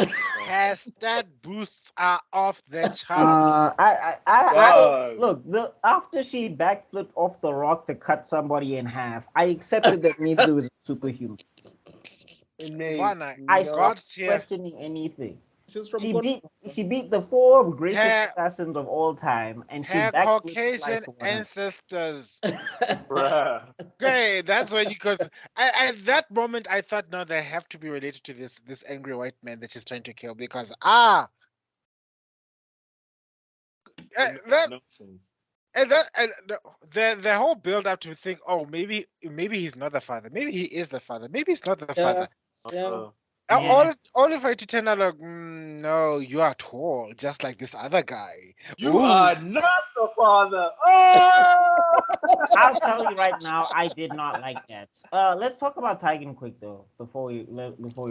Her stat boosts are off the charts. I look after she backflipped off the rock to cut somebody in half. I accepted that Mizu is superhuman. It made I no stopped questioning anything. She's from She beat the four greatest assassins of all time, and she her backflipped Caucasian sliced one. ancestors. bruh. Great, that's when because at that moment I thought, no, they have to be related to this angry white man that she's trying to kill because that No sense. and the whole build up to think, oh, maybe he's not the father, maybe he is the father, maybe he's not the father. Yeah. All of it to turn out like, no, you are tall, just like this other guy. You are not the father. Oh! I'll tell you right now, I did not like that. Let's talk about Tigan quick though before we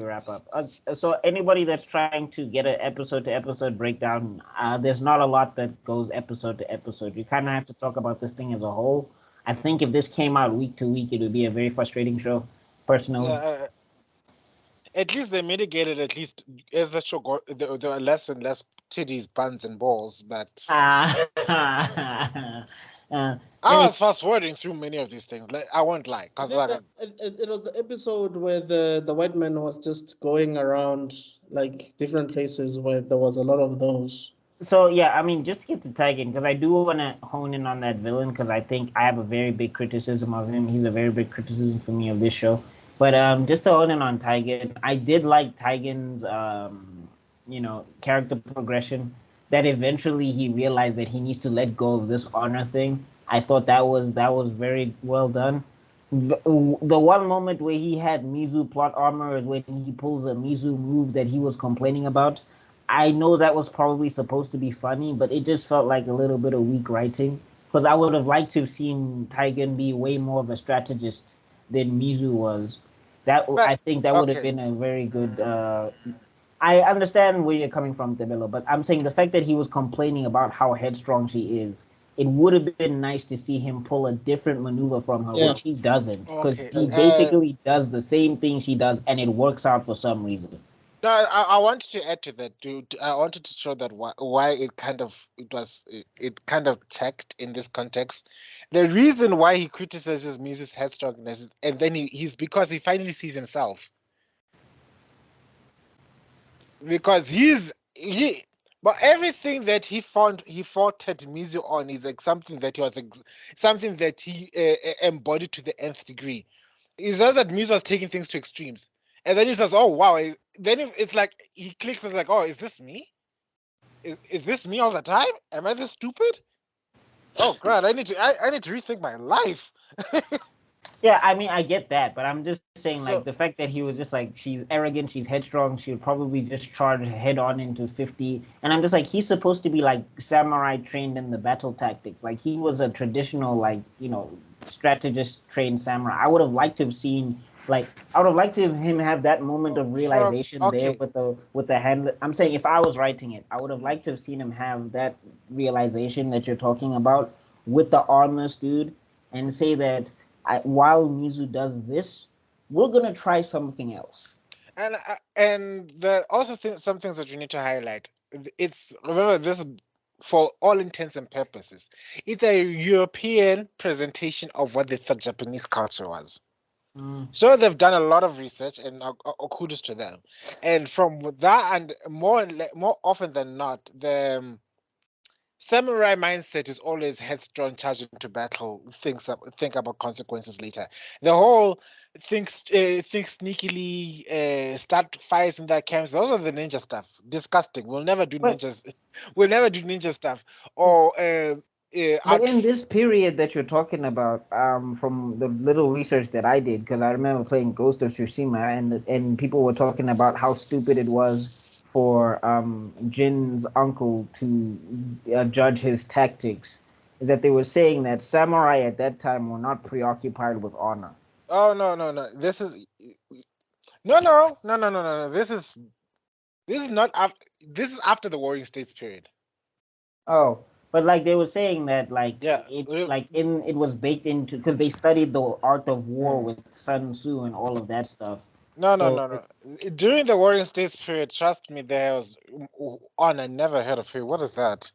wrap up. So anybody that's trying to get an episode to episode breakdown, there's not a lot that goes episode to episode. You kind of have to talk about this thing as a whole. I think if this came out week to week, it would be a very frustrating show. Personally. At least they mitigated. At least as the show got, there were less and less titties, buns, and balls. But I was fast forwarding through many of these things. Like, I won't lie, because it was the episode where the white man was just going around like different places where there was a lot of those. So yeah, I mean, just to get to Tigan, because I do want to hone in on that villain, because I think I have a very big criticism of him. He's a very big criticism for me of this show. But just to hone in on Tigan, I did like Tigan's character progression. That eventually he realized that he needs to let go of this honor thing. I thought that was very well done. The one moment where he had Mizu plot armor is when he pulls a Mizu move that he was complaining about. I know that was probably supposed to be funny, but it just felt like a little bit of weak writing. Because I would have liked to have seen Tigan be way more of a strategist than Mizu was. I think that would have been a very good. I understand where you're coming from, Develo, but I'm saying the fact that he was complaining about how headstrong she is, it would have been nice to see him pull a different maneuver from her, which he doesn't, because he basically does the same thing she does, and it works out for some reason. No, I wanted to add to that, dude. I wanted to show that why it kind of checked in this context. The reason why he criticizes Mrs. Headstrongness, and then he's because he finally sees himself. Because but everything that he fought at Mizu on is like something that he embodied to the nth degree. It's not that Mizu was taking things to extremes. And then he says, "Oh wow!" Then it's like he clicks. It's like, "Oh, is this me? Is this me all the time? Am I this stupid? Oh God, I need to rethink my life." Yeah, I mean, I get that, but I'm just saying, like, the fact that he was just like, she's arrogant, she's headstrong, she would probably just charge head on into 50. And I'm just like, he's supposed to be like samurai trained in the battle tactics. Like, he was a traditional, like, strategist trained samurai. I would have liked to have seen, like, I would have liked to have him have that moment of realization there with the hand. I'm saying, if I was writing it, I would have liked to have seen him have that realization that you're talking about with the armless dude, and say that, while Mizu does this, we're gonna try something else. And the also some things that you need to highlight. Remember this, for all intents and purposes, it's a European presentation of what they thought Japanese culture was. So they've done a lot of research, and kudos to them. And from that, and more often than not, the samurai mindset is always headstrong, charge into battle, think about consequences later. The whole think sneakily, start fires in their camps. Those are the ninja stuff. Disgusting. We'll never do ninjas. We'll never do ninja stuff. Or but in this period that you're talking about, from the little research that I did, because I remember playing Ghost of Tsushima, and people were talking about how stupid it was for Jin's uncle to judge his tactics, is that they were saying that samurai at that time were not preoccupied with honor. Oh no! This is no. This is not after. This is after the Warring States period. Oh, but like they were saying that, like, it was baked into, because they studied the art of war with Sun Tzu and all of that stuff. No. During the Warring States period, trust me, there was honor. Never heard of it. What is that?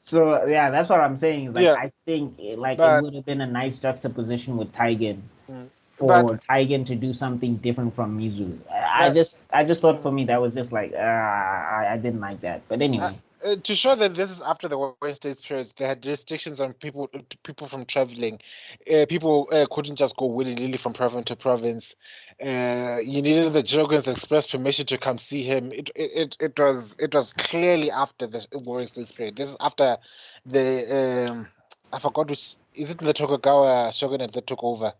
So yeah, that's what I'm saying. Is like, I think it would have been a nice juxtaposition with Tigan, for Tigan to do something different from Mizu. I just thought, for me, that was just like, I didn't like that. But anyway. To show that this is after the Warring States periods, they had restrictions on people from traveling. People couldn't just go willy-nilly from province to province. You needed the Jogan's express permission to come see him. It was clearly after the Warring States period. This is after the I forgot which, is it the Tokugawa shogunate that took over?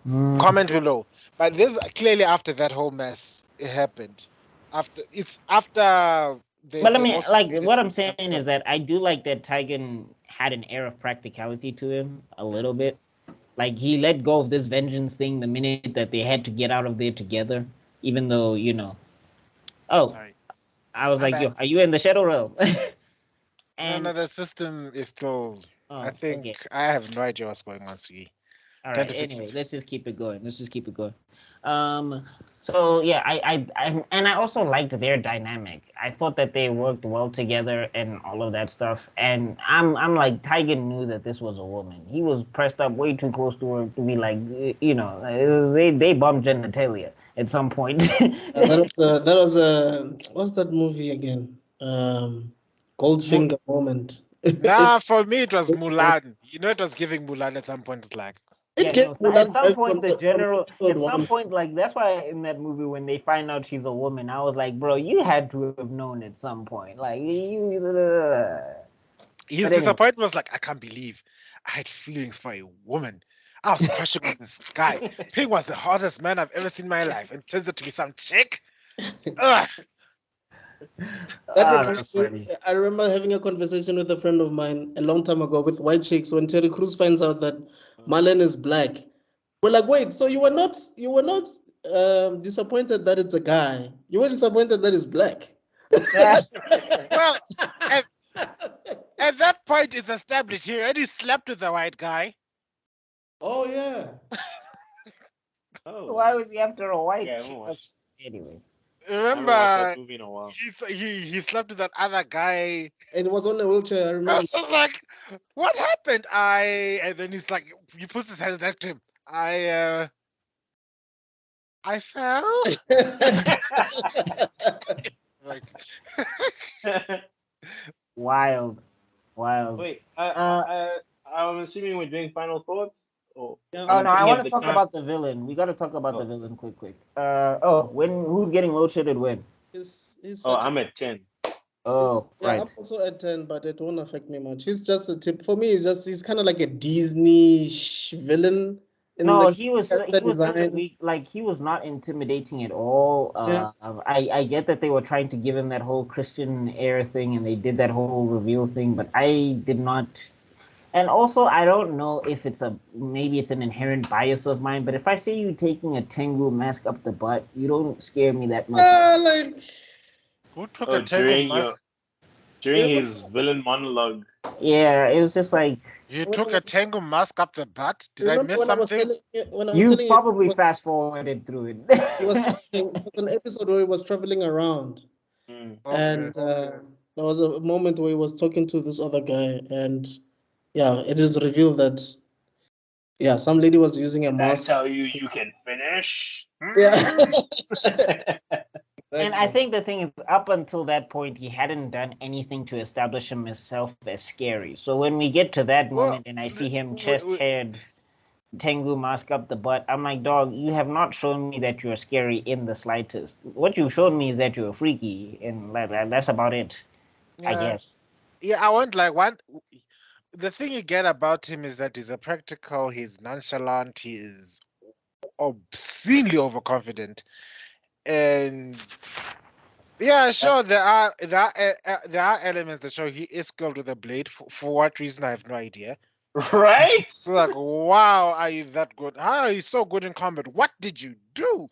Comment below. But this is clearly after that whole mess happened. After. But I mean, like, what I'm saying is that I do like that Tigan had an air of practicality to him a little bit. Like, he let go of this vengeance thing the minute that they had to get out of there together, even though, Oh, sorry. I was like, yo, are you in the Shadow Realm? And no, the system is still. I think okay. I have no idea what's going on, Sugi. All right. Anyway, let's just keep it going. So yeah, I also liked their dynamic. I thought that they worked well together and all of that stuff. And I'm like, Tigan knew that this was a woman. He was pressed up way too close to her to be like, they bumped genitalia at some point. That was what's that movie again? Goldfinger moment. Nah, for me it was Mulan. You know, it was giving Mulan at some point. It's like, It Yeah, gave no. So at Mulan some right point, the from general, episode at some one. point, like that's why in that movie when they find out she's a woman, I was like, bro, you had to have known at some point, like you. his But anyway, disappointment was like, I can't believe I had feelings for a woman. I was crushing on this guy. He was the hottest man I've ever seen in my life, and turns out to be some chick. Ugh. That that's reminds me, funny. I remember having a conversation with a friend of mine a long time ago with White Chicks when Terry Crews finds out that Marlon is black. We're like, wait, so you were not disappointed that it's a guy. You were disappointed that it's black. Well, at that point, it's established he already slept with the white guy. Oh yeah. Oh, Why was he after a white yeah, I chick? haven't watched. Anyway, I haven't watched Remember, that movie in a while. he slept with that other guy. And it was on a wheelchair, I I remember. was just like, what happened? And then he's like, he puts his hand next to him. I fell. Like, wild. Wait, Uh, I'm assuming we're doing final thoughts. Yeah, Oh no, I Looking want at to the talk time. about the villain. We got to talk about the Oh. villain quick. Who's getting load shedded when? he's Oh, such I'm at 10. Oh, yeah, I'm right. also at 10, but it won't affect me much. He's just a tip. For me, he's kind of like a Disney villain in No, the he was character such a design. weak, like he was not intimidating at all. Yeah. I get that they were trying to give him that whole Christian air thing and they did that whole reveal thing, but I did not. And also, I don't know if maybe it's an inherent bias of mine, but if I see you taking a Tengu mask up the butt, you don't scare me that much. Like who took Oh, a tango mask? during his villain monologue. Yeah, it was just like You took a tango mask up the butt? Did I remember miss when I was something? telling you when I was you telling you probably fast forwarded through it. he was traveling, it was an episode where he was traveling around, Mm. and there was a moment where he was talking to this other guy, and yeah, it is revealed that yeah, some lady was using a I mask. tell you, you can finish. Yeah. And I think the thing is, up until that point, he hadn't done anything to establish himself as scary. So when we get to that Well, moment and I see him chest-haired, Tengu mask up the butt, I'm like, dog, you have not shown me that you're scary in the slightest. What you've shown me is that you're freaky, and that's about it, I guess. Yeah, I want like one. The thing you get about him is that he's a practical, he's nonchalant, he's obscenely overconfident, and yeah, sure, there are elements that show he is skilled with a blade. For what reason, I have no idea. Right? So like, wow, are you that good? How are you so good in combat? What did you do?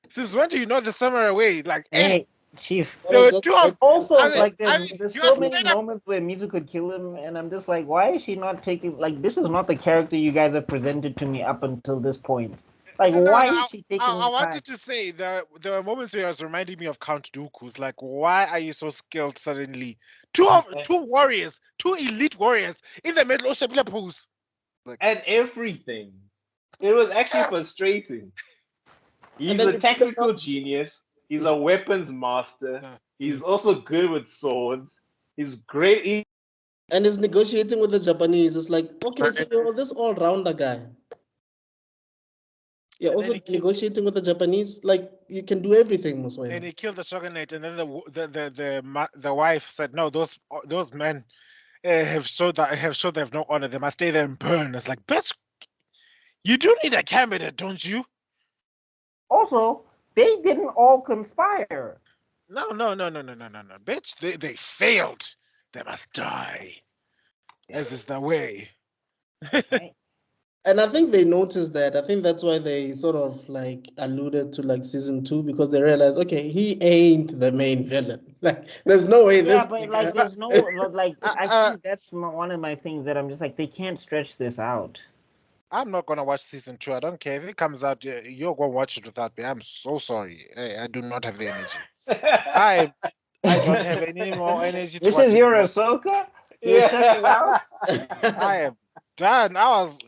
Since when do you know the samurai way? Like, Hey, Chief. That there was were just two of. Also, I mean, like, I there's mean, there's you so are many straight up. moments where Mizu could kill him, and I'm just like, why is she not taking? Like, this is not the character you guys have presented to me up until this point. Like, No, why no, is she taking I the time? wanted to say that there were moments where it was reminding me of Count Dooku's. Like, why are you so skilled suddenly? Two warriors, two elite warriors in the middle of Shabila pose. Like, And everything. It was actually frustrating. He's then a you technical genius. He's a weapons master. He's also good with swords. He's great. and he's negotiating with the Japanese. It's like, okay, so you're this all-rounder guy. You're And then also he killed, negotiating with the Japanese. Like you can do everything, and Muswena. he killed the shogunate. And then the wife said, "No, those men have showed they have no honor. They must stay there and burn." It's like, bitch, you do need a candidate, don't you? Also, they didn't all conspire. No, bitch. They failed. They must die. As is the way. Right? And I think they noticed that. I think that's why they sort of like alluded to like season 2 because they realized, okay, he ain't the main villain. Like, there's no way Yeah, this. but like, there's no like. I think that's one of my things that I'm just like, they can't stretch this out. I'm not gonna watch season 2. I don't care if it comes out. You're gonna watch it without me. I'm so sorry. I do not have the energy. I don't have any more energy. This to watch is it. your Ahsoka. You're checking out. I am done. I was.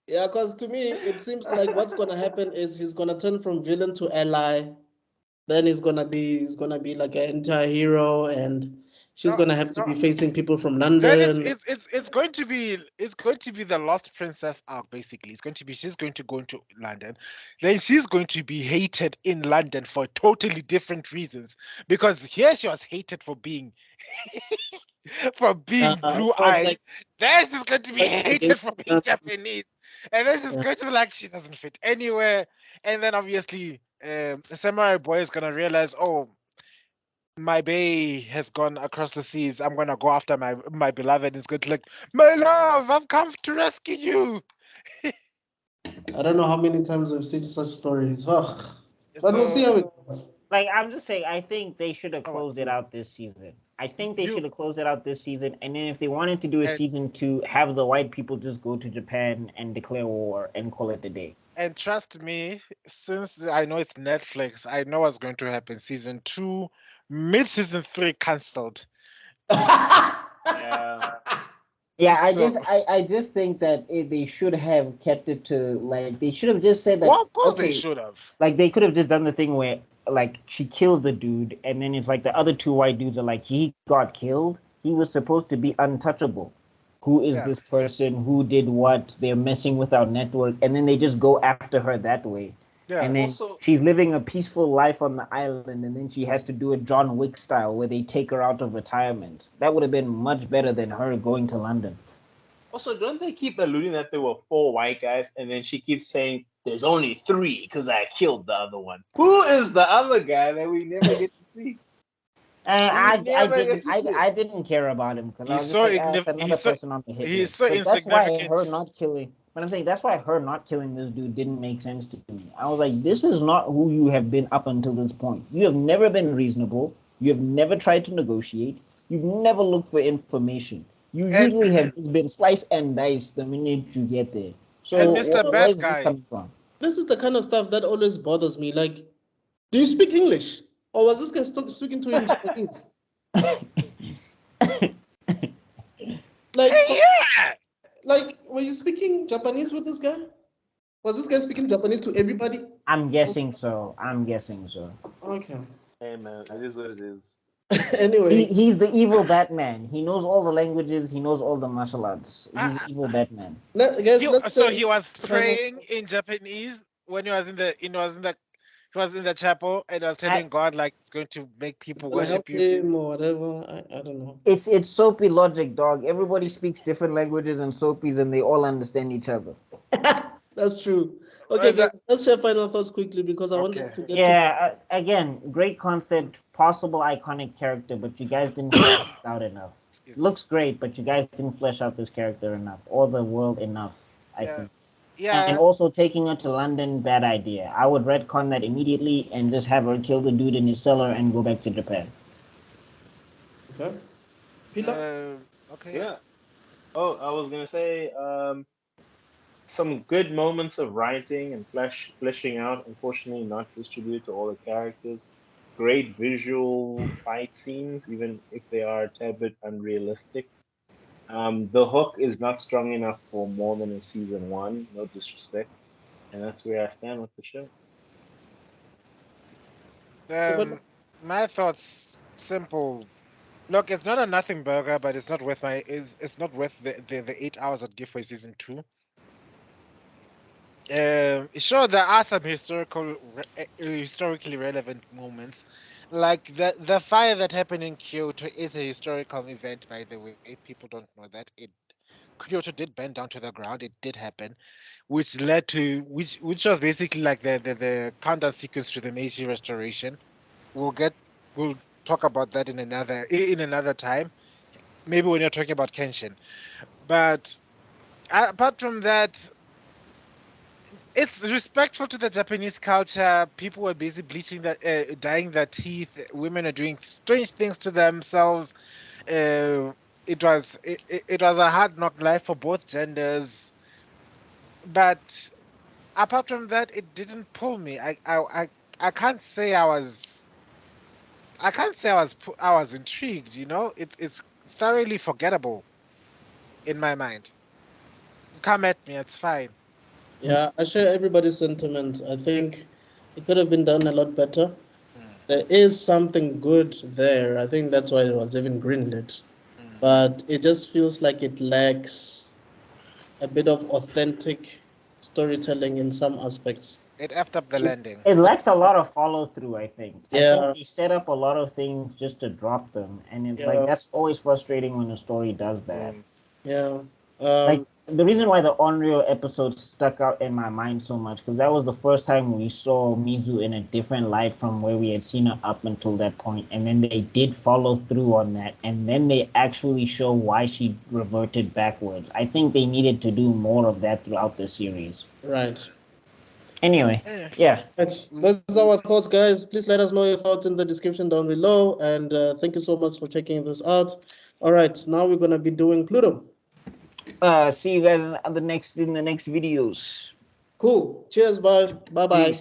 Yeah, because to me, it seems like what's gonna happen is he's gonna turn from villain to ally. Then he's gonna be like an anti-hero, and she's No, gonna have to no. be facing people from Then London. it's going to be the Lost Princess arc basically. It's going to be she's going to go into London, then she's going to be hated in London for totally different reasons. Because here she was hated for being No, it's blue-eyed. like Then she's going to be hated for being that's- Japanese, and then she's yeah. going to be like she doesn't fit anywhere. And then obviously, the Samurai Boy is gonna realize, oh, my bae has gone across the seas. I'm gonna go after my beloved. It's going to like, my love, I've come to rescue you. I don't know how many times we've seen such stories. Ugh. But we'll see So, how it goes. Like, I'm just saying, I think they should have Oh, closed it you- out this season. I think they you- should have closed it out this season, and then if they wanted to do a And- season 2, have the white people just go to Japan and declare war and call it a day. and trust me, since I know it's Netflix, I know what's going to happen. Season 2, mid-season 3 cancelled. Yeah. Yeah, So- I just think that they should have kept it to, like, they should have just said that. Well, of course okay, they should have. like they could have just done the thing where, like, she kills the dude, and then it's like the other two white dudes are like, he got killed. He was supposed to be untouchable. Who is Yeah. this person? Who did what? They're messing with our network, and then they just go after her that way. Yeah. And then Also- she's living a peaceful life on the island, and then she has to do it John Wick style, where they take her out of retirement. That would have been much better than her going to London. Also, don't they keep alluding that there were 4 white guys, and then she keeps saying there's only 3 because I killed the other one. Who is the other guy that we never get to see? And We never get to see. I didn't care about him because I He's was just so like, ignif- it's another he's so- person on the hit he's list. so But that's why her insignificant. not killing. But I'm saying that's why her not killing this dude didn't make sense to me. I was like, this is not who you have been up until this point. You have never been reasonable. You have never tried to negotiate. You've never looked for information. You And- usually have just been slice and dice the minute you get there. So And Mr. where Bad is this Guy. coming from? This is the kind of stuff that always bothers me. Like, do you speak English? Or was this guy speaking to you in Japanese? Like, Yeah. like, were you speaking Japanese with this guy? Was this guy speaking Japanese to everybody? I'm guessing so. I'm guessing so. Okay. Hey man, it is what it is. Anyway, He's the evil Batman. He knows all the languages. He knows all the martial arts. He's evil Batman. guys, let's So say- he was praying in Japanese when he was in the chapel, and was telling God like it's going to make people gonna worship help you. him or whatever. I don't know. It's soapy logic, dog. Everybody speaks different languages and soapies, and they all understand each other. That's true. Okay, that- guys, let's share final thoughts quickly because I want us to Okay. get Yeah, again, great concept, possible iconic character, but you guys didn't flesh it out enough. Looks great, but you guys didn't flesh out this character enough or the world enough, I Yeah. think. Yeah. And also taking her to London, bad idea. I would retcon that immediately and just have her kill the dude in his cellar and go back to Japan. Okay. Peter? Okay. Yeah. Oh, I was gonna say some good moments of writing and fleshing out. Unfortunately, not distributed to all the characters. Great visual fight scenes, even if they are a tad bit unrealistic. The hook is not strong enough for more than a season 1. No disrespect, and that's where I stand with the show. My thoughts simple. Look, it's not a nothing burger, but it's not worth it's not worth the 8 hours I'd give for season 2. Sure, there are some historically relevant moments, like the fire that happened in Kyoto is a historical event, by the way. People don't know that Kyoto did burn down to the ground. It did happen, which led to which was basically like the countdown sequence to the Meiji Restoration. We'll talk about that in another time, maybe when you're talking about Kenshin. But apart from that, it's respectful to the Japanese culture. People were busy bleaching dyeing their teeth. Women are doing strange things to themselves. It was a hard knock life for both genders. But apart from that, it didn't pull me. I can't say I was. I was intrigued. You know, it's thoroughly forgettable in my mind. Come at me, it's fine. Yeah, I share everybody's sentiment. I think it could have been done a lot better. there is something good there. I think that's why it was even greenlit. But it just feels like it lacks a bit of authentic storytelling in some aspects. It effed up the landing. It lacks a lot of follow through, I think. I Yeah. think they set up a lot of things just to drop them. And it's Yeah. like that's always frustrating when a story does that. Yeah. Like the reason why the Onryo episode stuck out in my mind so much, because that was the first time we saw Mizu in a different light from where we had seen her up until that point. And then they did follow through on that. And then they actually show why she reverted backwards. I think they needed to do more of that throughout the series. Right. Anyway, yeah. Those are our thoughts, guys. Please let us know your thoughts in the description down below. And thank you so much for checking this out. All right, now we're going to be doing Pluto. See you guys in the next videos. Cool. Cheers, bye. Bye-bye.